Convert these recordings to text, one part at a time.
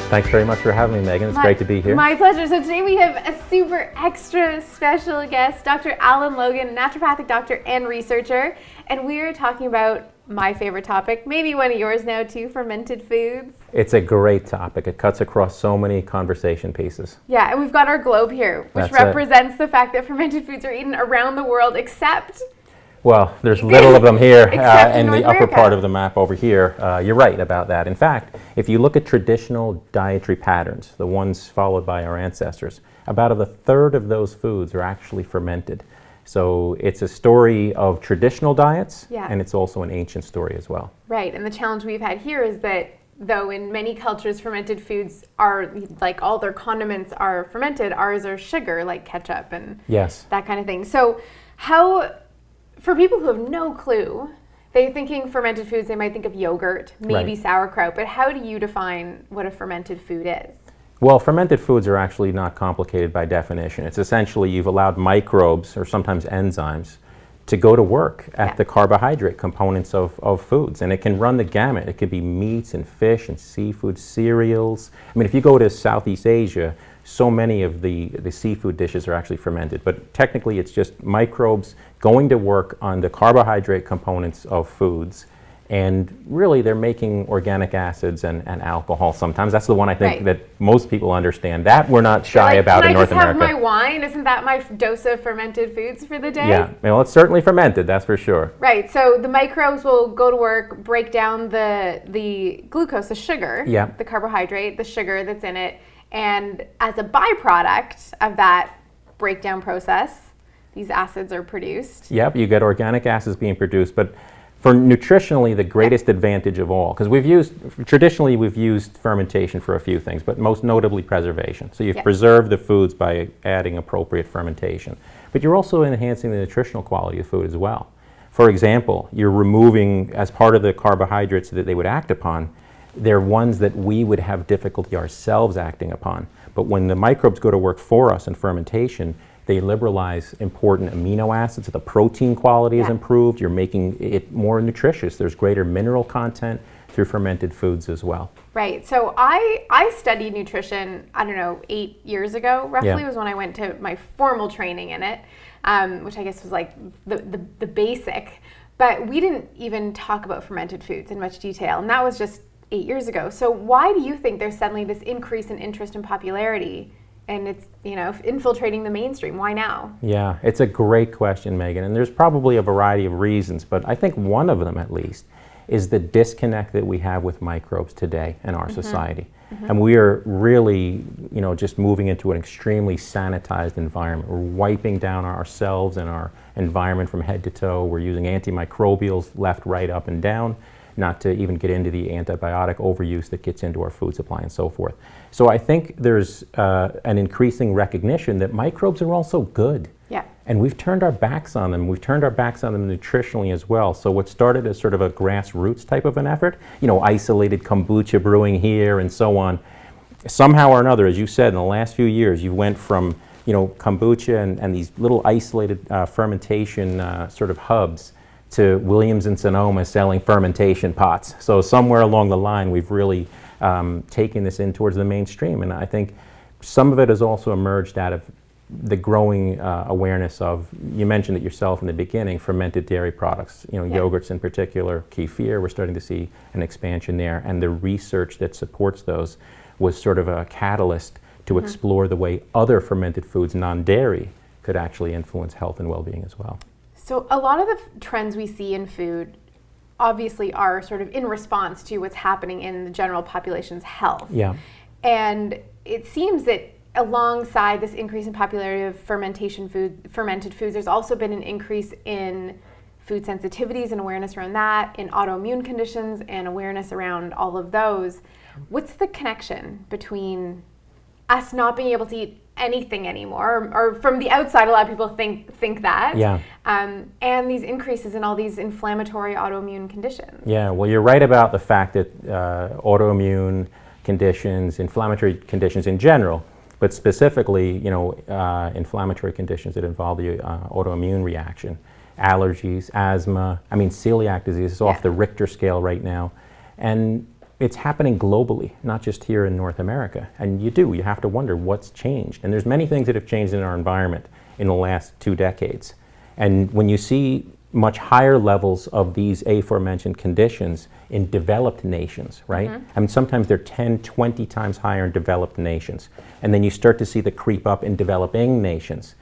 Thanks very much for having me, Megan. It's great to be here. My pleasure. So today we have a super extra special guest, Dr. Alan Logan, naturopathic doctor and researcher, and we are talking about my favorite topic, maybe one of yours now too, fermented foods. It's a great topic. It cuts across so many conversation pieces. Yeah, and we've got our globe here, which represents the fact that fermented foods are eaten around the world except... Well, there's little of them here in the upper America. part of the map over here. You're right about that. In fact, if you look at traditional dietary patterns, the ones followed by our ancestors, about a third of those foods are actually fermented. So it's a story of traditional diets, and it's also an ancient story as well. Right, and the challenge we've had here is that though in many cultures fermented foods are, like all their condiments are fermented, ours are sugar, like ketchup and that kind of thing. So how... For people who have no clue, they're thinking fermented foods, they might think of yogurt, maybe sauerkraut, but how do you define what a fermented food is? Well, fermented foods are actually not complicated by definition. It's essentially you've allowed microbes, or sometimes enzymes, to go to work at the carbohydrate components of foods. And it can run the gamut. It could be meats and fish and seafood, cereals. I mean, if you go to Southeast Asia, so many of the seafood dishes are actually fermented. But technically, it's just microbes going to work on the carbohydrate components of foods. And really, they're making organic acids and alcohol sometimes. That's the one I think that most people understand. That we're not shy about in North America. Can I just have my wine? Isn't that my dose of fermented foods for the day? Yeah, well, it's certainly fermented, that's for sure. Right, so the microbes will go to work, break down the glucose, the sugar, the carbohydrate, the sugar that's in it, and as a byproduct of that breakdown process, these acids are produced. Yep, you get organic acids being produced, but for nutritionally the greatest advantage of all, because traditionally we've used fermentation for a few things, but most notably preservation. So you've preserved the foods by adding appropriate fermentation, but you're also enhancing the nutritional quality of food as well. For example, you're removing, as part of the carbohydrates that they would act upon, they're ones that we would have difficulty ourselves acting upon. But when the microbes go to work for us in fermentation, they liberalize important amino acids. The protein quality is improved. You're making it more nutritious. There's greater mineral content through fermented foods as well. Right. So I studied nutrition, I don't know, 8 years ago, roughly, was when I went to my formal training in it, which I guess was like the basic. But we didn't even talk about fermented foods in much detail. And that was just 8 years ago. So why do you think there's suddenly this increase in interest and popularity and it's, infiltrating the mainstream? Why now? Yeah, it's a great question, Megan, and there's probably a variety of reasons, but I think one of them at least is the disconnect that we have with microbes today in our society. And we are really, just moving into an extremely sanitized environment. We're wiping down ourselves and our environment from head to toe. We're using antimicrobials left, right, up, and down, not to even get into the antibiotic overuse that gets into our food supply and so forth. So I think there's an increasing recognition that microbes are also good. Yeah. And we've turned our backs on them. We've turned our backs on them nutritionally as well. So what started as sort of a grassroots type of an effort, isolated kombucha brewing here and so on, somehow or another, as you said, in the last few years, you went from kombucha and these little isolated fermentation sort of hubs to Williams and Sonoma selling fermentation pots. So somewhere along the line, we've really taken this in towards the mainstream. And I think some of it has also emerged out of the growing awareness of, you mentioned it yourself in the beginning, fermented dairy products, yogurts in particular, kefir, we're starting to see an expansion there. And the research that supports those was sort of a catalyst to explore the way other fermented foods, non-dairy, could actually influence health and well-being as well. So a lot of the trends we see in food obviously are sort of in response to what's happening in the general population's health. Yeah. And it seems that alongside this increase in popularity of fermented foods, there's also been an increase in food sensitivities and awareness around that, in autoimmune conditions and awareness around all of those. What's the connection between us not being able to eat anything anymore, or from the outside, a lot of people think that, and these increases in all these inflammatory autoimmune conditions? Yeah, well, you're right about the fact that autoimmune conditions, inflammatory conditions in general, but specifically, inflammatory conditions that involve the autoimmune reaction, allergies, asthma, celiac disease is off the Richter scale right now. And it's happening globally, not just here in North America. And you have to wonder what's changed. And there's many things that have changed in our environment in the last 2 decades. And when you see much higher levels of these aforementioned conditions in developed nations, right? I mean, sometimes they're 10, 20 times higher in developed nations. And then you start to see the creep up in developing nations.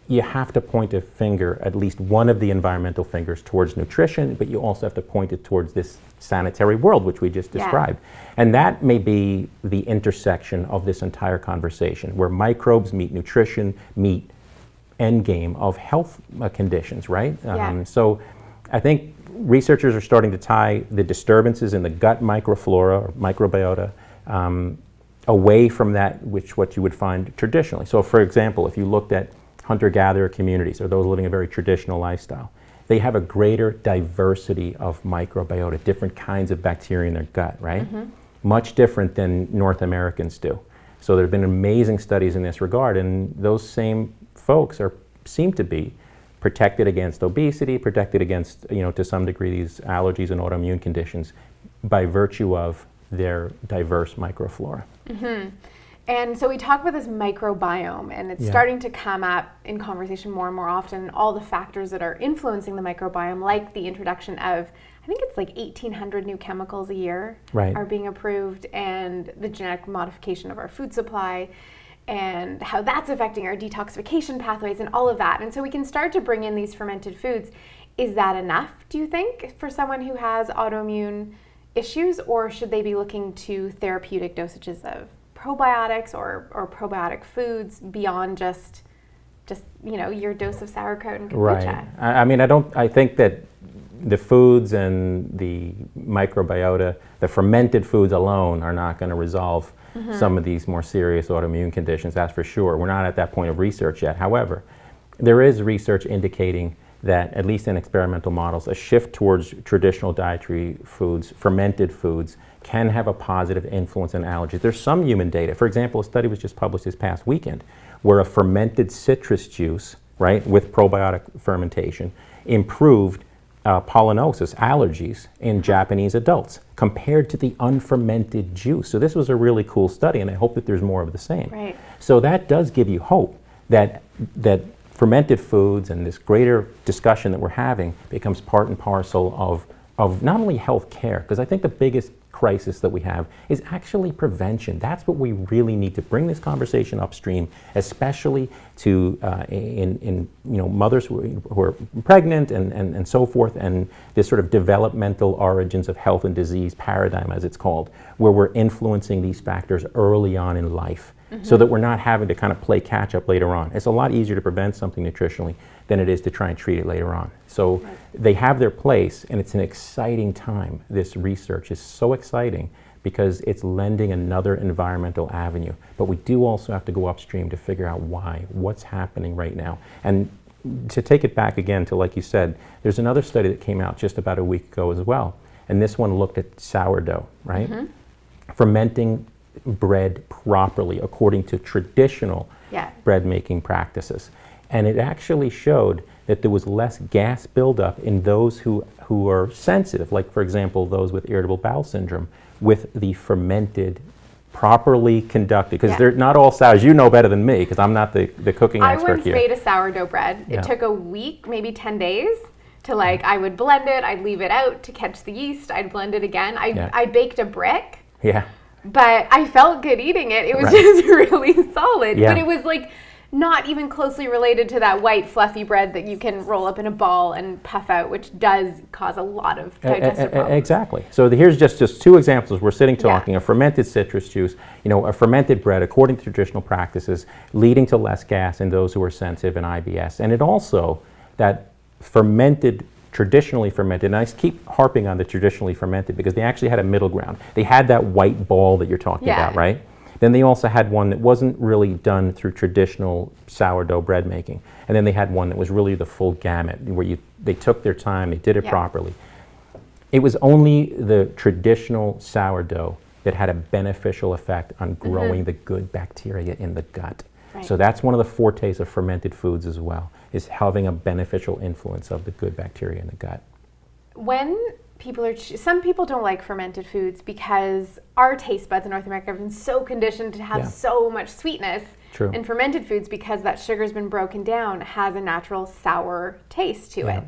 You have to point a finger, at least one of the environmental fingers, towards nutrition, but you also have to point it towards this sanitary world, which we just described. And that may be the intersection of this entire conversation, where microbes meet nutrition, meet end game of health conditions, right? So I think researchers are starting to tie the disturbances in the gut microflora or microbiota away from that what you would find traditionally. So for example, if you looked at hunter-gatherer communities or those living a very traditional lifestyle, they have a greater diversity of microbiota, different kinds of bacteria in their gut, right? Much different than North Americans do. So there have been amazing studies in this regard, and those same folks seem to be protected against obesity, protected against, to some degree, these allergies and autoimmune conditions by virtue of their diverse microflora. And so we talk about this microbiome, and it's starting to come up in conversation more and more often, all the factors that are influencing the microbiome, like the introduction of, I think it's like 1,800 new chemicals a year are being approved, and the genetic modification of our food supply, and how that's affecting our detoxification pathways and all of that. And so we can start to bring in these fermented foods. Is that enough, do you think, for someone who has autoimmune issues, or should they be looking to therapeutic dosages of probiotics or probiotic foods beyond just your dose of sauerkraut and kombucha? Right. I mean, I think that the foods and the microbiota, the fermented foods alone, are not going to resolve some of these more serious autoimmune conditions, that's for sure. We're not at that point of research yet. However, there is research indicating that, at least in experimental models, a shift towards traditional dietary foods, fermented foods, can have a positive influence on allergies. There's some human data. For example, a study was just published this past weekend where a fermented citrus juice, right, with probiotic fermentation, improved pollinosis, allergies, in Japanese adults compared to the unfermented juice. So this was a really cool study, and I hope that there's more of the same. Right. So that does give you hope that fermented foods and this greater discussion that we're having becomes part and parcel of not only health care, because I think the biggest crisis that we have is actually prevention. That's what we really need to bring this conversation upstream, especially to in mothers who are pregnant and so forth, and this sort of developmental origins of health and disease paradigm, as it's called, where we're influencing these factors early on in life, so that we're not having to kind of play catch up later on. It's a lot easier to prevent something nutritionally than it is to try and treat it later on. So they have their place, and it's an exciting time. This research is so exciting because it's lending another environmental avenue. But we do also have to go upstream to figure out what's happening right now. And to take it back again to, like you said, there's another study that came out just about a week ago as well. And this one looked at sourdough, right? Fermenting bread properly according to traditional bread making practices. And it actually showed that there was less gas buildup in those who are sensitive, like, for example, those with irritable bowel syndrome, with the fermented, properly conducted, because they're not all sours. You know better than me, because I'm not the cooking expert here. I once made a sourdough bread. It took a week, maybe 10 days, to I would blend it, I'd leave it out to catch the yeast, I'd blend it again. I baked a brick. But I felt good eating it. It was just really solid. But it was not even closely related to that white fluffy bread that you can roll up in a ball and puff out, which does cause a lot of digestive problems. Exactly. So here's just 2 examples. We're sitting talking, a fermented citrus juice, a fermented bread according to traditional practices, leading to less gas in those who are sensitive and IBS. And it also, that fermented, traditionally fermented, and I keep harping on the traditionally fermented because they actually had a middle ground. They had that white ball that you're talking about, right? Then they also had one that wasn't really done through traditional sourdough bread making. And then they had one that was really the full gamut, where they took their time, they did it properly. It was only the traditional sourdough that had a beneficial effect on growing the good bacteria in the gut. So that's one of the fortes of fermented foods as well, is having a beneficial influence of the good bacteria in the gut. When some people don't like fermented foods because our taste buds in North America have been so conditioned to have so much sweetness. True. And fermented foods, because that sugar's been broken down, has a natural sour taste to it.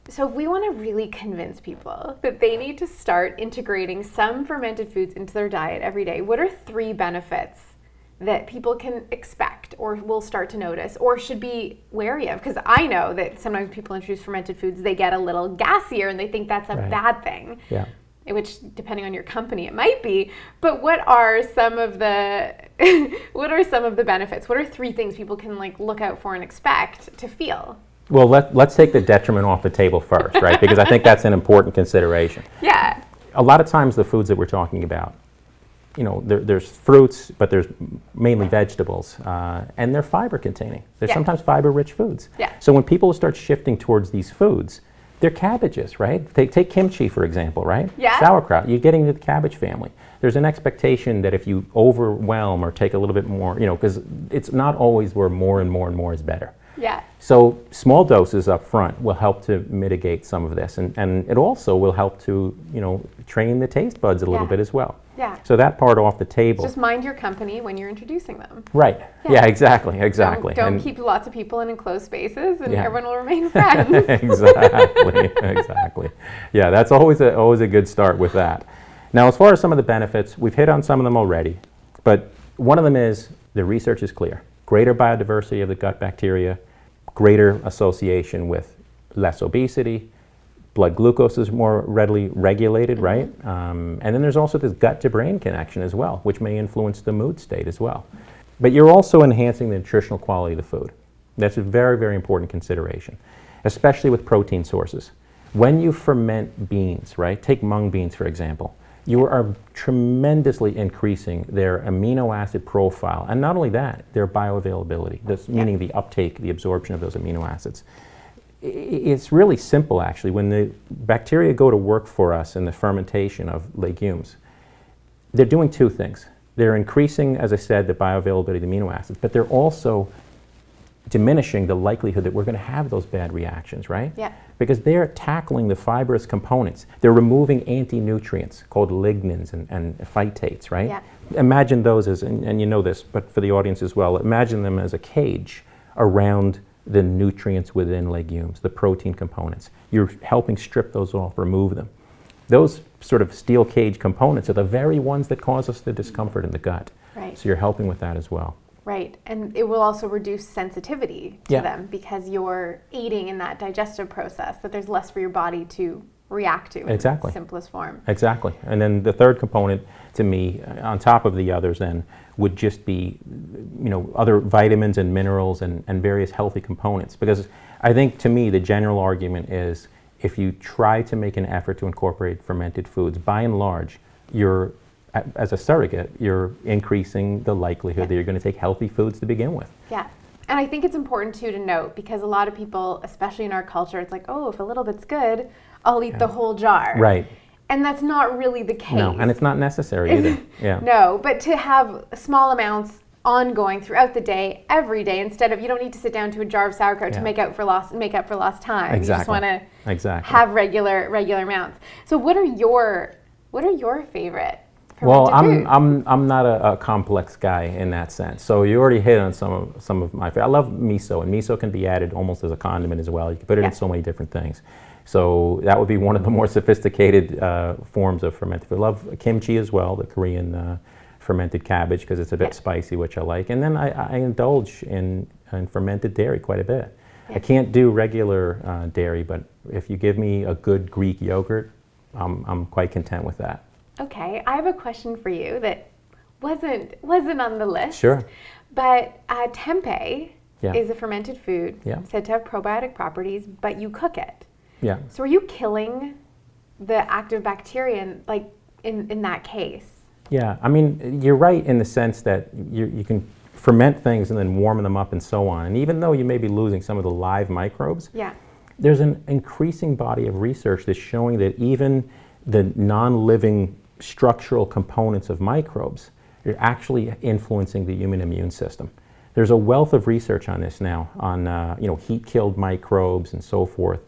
So if we want to really convince people that they need to start integrating some fermented foods into their diet every day, what are 3 benefits that people can expect or will start to notice or should be wary of? Because I know that sometimes people introduce fermented foods, they get a little gassier and they think that's a bad thing. Yeah. Which, depending on your company, it might be. But what are some of the benefits? What are 3 things people can look out for and expect to feel? Well, let's take the detriment off the table first, right? Because I think that's an important consideration. Yeah. A lot of times the foods that we're talking about, there's fruits, but there's mainly vegetables, and they're fiber containing. They're sometimes fiber-rich foods. Yeah. So when people start shifting towards these foods, they're cabbages, right? Take kimchi, for example, right? Yeah. Sauerkraut, you're getting into the cabbage family. There's an expectation that if you overwhelm or take a little bit more, because it's not always where more and more and more is better. Yeah. So small doses up front will help to mitigate some of this, and it also will help to, train the taste buds a little bit as well. Yeah. So that part off the table. Just mind your company when you're introducing them. Right. Yeah, exactly. Don't keep lots of people in enclosed spaces, and Yeah. everyone will remain friends. Exactly. Yeah, that's always a good start with that. Now, as far as some of the benefits, we've hit on some of them already, but one of them is the research is clear. Greater biodiversity of the gut bacteria, greater association with less obesity, blood glucose is more readily regulated, right? And then there's also this gut-to-brain connection as well, which may influence the mood state as well. But you're also enhancing the nutritional quality of the food. That's a very, very important consideration, especially with protein sources. When you ferment beans, right? Take mung beans, for example. You are tremendously increasing their amino acid profile, and not only that, their bioavailability, this meaning the uptake, the absorption of those amino acids. It's really simple, actually. When the bacteria go to work for us in the fermentation of legumes, they're doing 2 things. They're increasing, as I said, the bioavailability of the amino acids, but they're also diminishing the likelihood that we're going to have those bad reactions, right? Yeah. Because they're tackling the fibrous components. They're removing anti-nutrients called lignins and phytates, right? Yeah. Imagine those as, and you know this, but for the audience as well, imagine them as a cage around the nutrients within legumes, the protein components. You're helping strip those off, remove them. Those sort of steel cage components are the very ones that cause us the discomfort in the gut. Right. So you're helping with that as well. Right, and it will also reduce sensitivity to them because you're aiding in that digestive process, that there's less for your body to react to in its simplest form. Exactly. And then the third component to me, on top of the others then, would just be, other vitamins and minerals and various healthy components. Because I think, to me, the general argument is if you try to make an effort to incorporate fermented foods, by and large, as a surrogate, you're increasing the likelihood that you're going to take healthy foods to begin with. Yeah. And I think it's important, too, to note, because a lot of people, especially in our culture, it's like, oh, if a little bit's good, I'll eat the whole jar. Right. And that's not really the case. No, and it's not necessary either. Yeah. No, but to have small amounts ongoing throughout the day, every day, instead of, you don't need to sit down to a jar of sauerkraut to make up for lost time. Exactly. You just want to have regular amounts. So what are your favorite? Well, I'm not a complex guy in that sense. So you already hit on some of my favorite. I love miso, and miso can be added almost as a condiment as well. You can put it in so many different things. So that would be one of the more sophisticated forms of fermented food. I love kimchi as well, the Korean fermented cabbage, because it's a bit spicy, which I like. And then I indulge in fermented dairy quite a bit. Yeah. I can't do regular dairy, but if you give me a good Greek yogurt, I'm quite content with that. Okay, I have a question for you that wasn't on the list. Sure. But tempeh is a fermented food said to have probiotic properties, but you cook it. Yeah. So are you killing the active bacteria in that case? Yeah, I mean, you're right in the sense that you can ferment things and then warm them up and so on. And even though you may be losing some of the live microbes, there's an increasing body of research that's showing that even the non-living structural components of microbes are actually influencing the human immune system. There's a wealth of research on this now, on heat-killed microbes and so forth,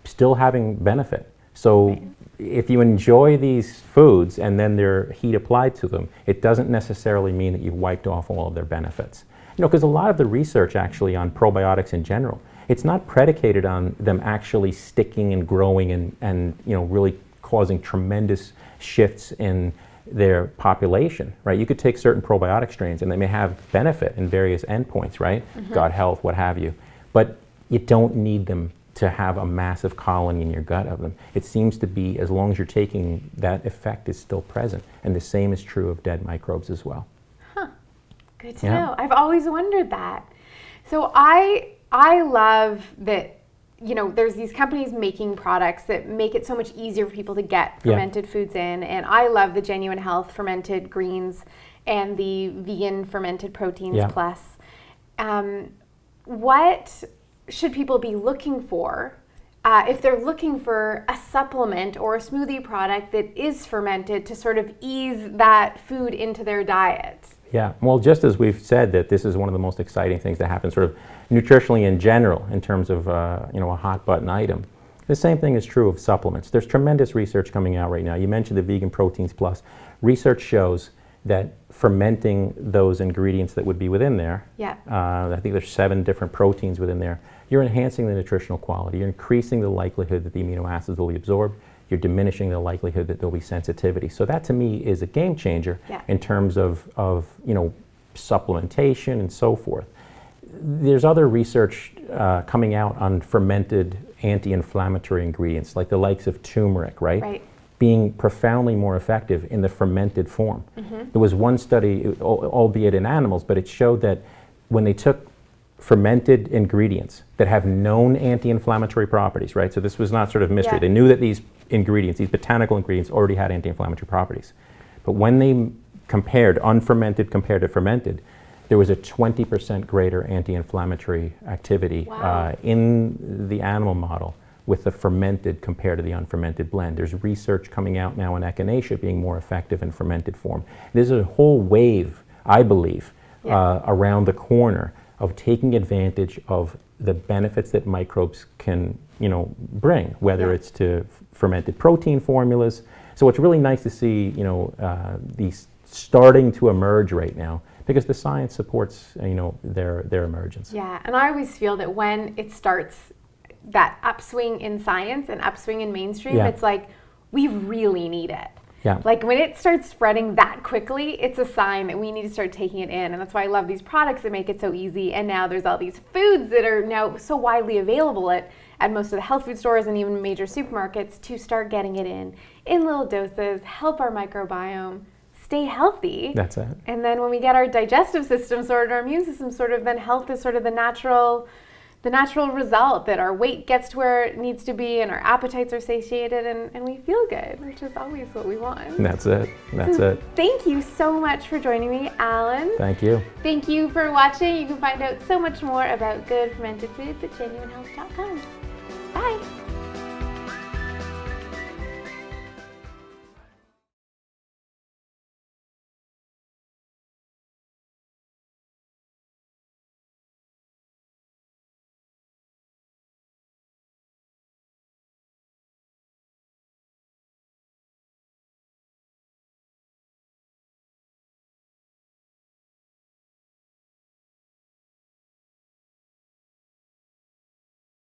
still having benefit. So if you enjoy these foods and then there's heat applied to them, it doesn't necessarily mean that you've wiped off all of their benefits. Because a lot of the research actually on probiotics in general, it's not predicated on them actually sticking and growing and really causing tremendous shifts in their population, right? You could take certain probiotic strains and they may have benefit in various endpoints, right? Gut health, what have you. But you don't need them to have a massive colony in your gut of them. It seems to be, as long as you're taking, that effect is still present. And the same is true of dead microbes as well. Huh, good to know. I've always wondered that. So I love that, there's these companies making products that make it so much easier for people to get fermented foods in. And I love the Genuine Health fermented greens and the vegan fermented proteins plus. What should people be looking for if they're looking for a supplement or a smoothie product that is fermented to sort of ease that food into their diet? Yeah, well, just as we've said that this is one of the most exciting things that happen sort of nutritionally in general in terms of a hot button item, the same thing is true of supplements. There's tremendous research coming out right now. You mentioned the Vegan Proteins Plus. Research shows that fermenting those ingredients that would be within there, I think there's 7 different proteins within there, you're enhancing the nutritional quality. You're increasing the likelihood that the amino acids will be absorbed. You're diminishing the likelihood that there'll be sensitivity. So that to me is a game changer in terms of supplementation and so forth. There's other research coming out on fermented anti-inflammatory ingredients, like the likes of turmeric, right? Being profoundly more effective in the fermented form. There was one study, albeit in animals, but it showed that when they took fermented ingredients that have known anti-inflammatory properties, right? So this was not sort of mystery. They knew that these ingredients, these botanical ingredients, already had anti-inflammatory properties. But when they compared unfermented compared to fermented, there was a 20% greater anti-inflammatory activity in the animal model with the fermented compared to the unfermented blend. There's research coming out now on echinacea being more effective in fermented form. There's a whole wave, I believe, around the corner of taking advantage of the benefits that microbes can, bring, whether it's to fermented protein formulas. So it's really nice to see, these starting to emerge right now, because the science supports, their emergence. Yeah, and I always feel that when it starts that upswing in science and upswing in mainstream, it's like, we really need it. Like when it starts spreading that quickly, it's a sign that we need to start taking it in. And that's why I love these products that make it so easy. And now there's all these foods that are now so widely available at most of the health food stores and even major supermarkets to start getting it in little doses, help our microbiome stay healthy. That's it. And then when we get our digestive system sorted, our immune system sorted, then health is sort of the natural result, that our weight gets to where it needs to be and our appetites are satiated and we feel good, which is always what we want. That's it. That's it. Thank you so much for joining me, Alan. Thank you. Thank you for watching. You can find out so much more about good fermented foods at genuinehealth.com. Bye.